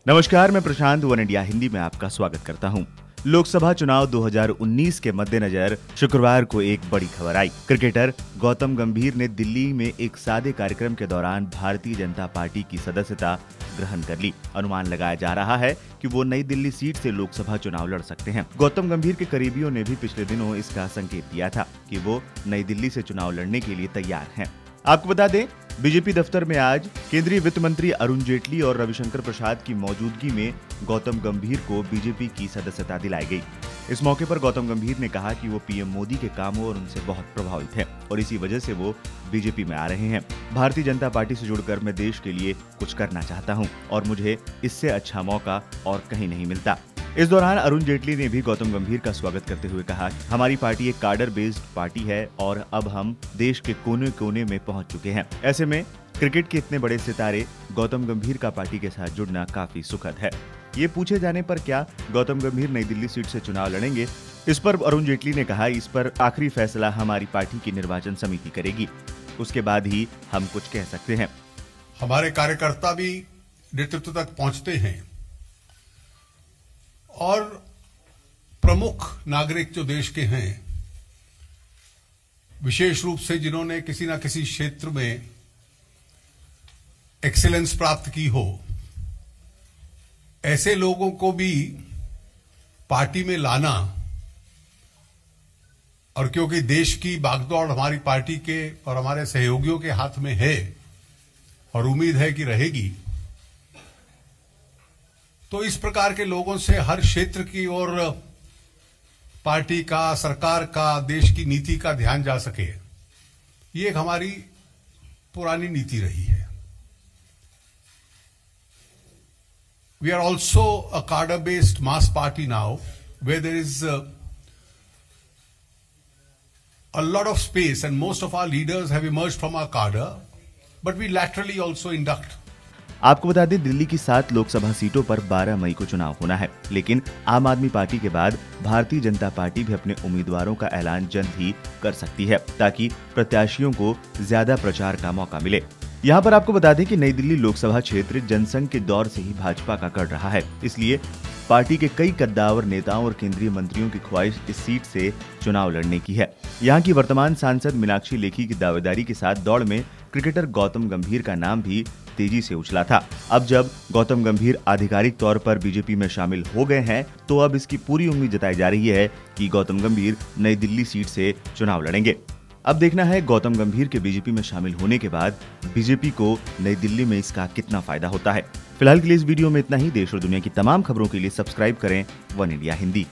नमस्कार, मैं प्रशांत one India Hindi में आपका स्वागत करता हूं। लोकसभा चुनाव 2019 के मद्देनजर शुक्रवार को एक बड़ी खबर आई। क्रिकेटर गौतम गंभीर ने दिल्ली में एक सादे कार्यक्रम के दौरान भारतीय जनता पार्टी की सदस्यता ग्रहण कर ली। अनुमान लगाया जा रहा है कि वो नई दिल्ली सीट से लोकसभा चुनाव लड़ सकते हैं। गौतम गंभीर के करीबियों ने भी पिछले दिनों इसका संकेत दिया था कि वो नई दिल्ली से चुनाव लड़ने के लिए तैयार हैं। आपको बता दें, बीजेपी दफ्तर में आज केंद्रीय वित्त मंत्री अरुण जेटली और रविशंकर प्रसाद की मौजूदगी में गौतम गंभीर को बीजेपी की सदस्यता दिलाई गई। इस मौके पर गौतम गंभीर ने कहा कि वो पीएम मोदी के कामों और उनसे बहुत प्रभावित हैं और इसी वजह से वो बीजेपी में आ रहे हैं। भारतीय जनता पार्टी से जुड़कर मैं देश के लिए कुछ करना चाहता हूं और मुझे इससे अच्छा मौका और कहीं नहीं मिलता। इस दौरान अरुण जेटली ने भी गौतम गंभीर का स्वागत करते हुए कहा, हमारी पार्टी एक कार्डर बेस्ड पार्टी है और अब हम देश के कोने कोने में पहुंच चुके हैं। ऐसे में क्रिकेट के इतने बड़े सितारे गौतम गंभीर का पार्टी के साथ जुड़ना काफी सुखद है। ये पूछे जाने पर क्या गौतम गंभीर नई दिल्ली सीट से चुनाव लड़ेंगे, इस पर अरुण जेटली ने कहा, इस पर आखिरी फैसला हमारी पार्टी की निर्वाचन समिति करेगी, उसके बाद ही हम कुछ कह सकते हैं। हमारे कार्यकर्ता भी नेतृत्व तक पहुंचते हैं और प्रमुख नागरिक जो देश के हैं, विशेष रूप से जिन्होंने किसी न किसी क्षेत्र में एक्सीलेंस प्राप्त की हो, ऐसे लोगों को भी पार्टी में लाना, और क्योंकि देश की बागडोर हमारी पार्टी के और हमारे सहयोगियों के हाथ में है और उम्मीद है कि रहेगी, तो इस प्रकार के लोगों से हर क्षेत्र की और पार्टी का, सरकार का, देश की नीति का ध्यान जा सके, ये एक हमारी पुरानी नीति रही है। We are also a cadre-based mass party now, where there is a lot of space and most of our leaders have emerged from our cadre, but we laterally also induct. आपको बता दें, दिल्ली की 7 लोकसभा सीटों पर 12 मई को चुनाव होना है, लेकिन आम आदमी पार्टी के बाद भारतीय जनता पार्टी भी अपने उम्मीदवारों का ऐलान जल्द ही कर सकती है ताकि प्रत्याशियों को ज्यादा प्रचार का मौका मिले। यहाँ पर आपको बता दें कि नई दिल्ली लोकसभा क्षेत्र जनसंघ के दौर से ही भाजपा का कर रहा है, इसलिए पार्टी के कई कद्दावर नेताओं और केंद्रीय मंत्रियों की ख्वाहिश इस सीट से चुनाव लड़ने की है। यहाँ की वर्तमान सांसद मीनाक्षी लेखी की दावेदारी के साथ दौड़ में क्रिकेटर गौतम गंभीर का नाम भी तेजी से उछला था। अब जब गौतम गंभीर आधिकारिक तौर पर बीजेपी में शामिल हो गए हैं, तो अब इसकी पूरी उम्मीद जताई जा रही है कि गौतम गंभीर नई दिल्ली सीट से चुनाव लड़ेंगे। अब देखना है गौतम गंभीर के बीजेपी में शामिल होने के बाद बीजेपी को नई दिल्ली में इसका कितना फायदा होता है। फिलहाल के लिए इस वीडियो में इतना ही। देश और दुनिया की तमाम खबरों के लिए सब्सक्राइब करें वन इंडिया हिंदी।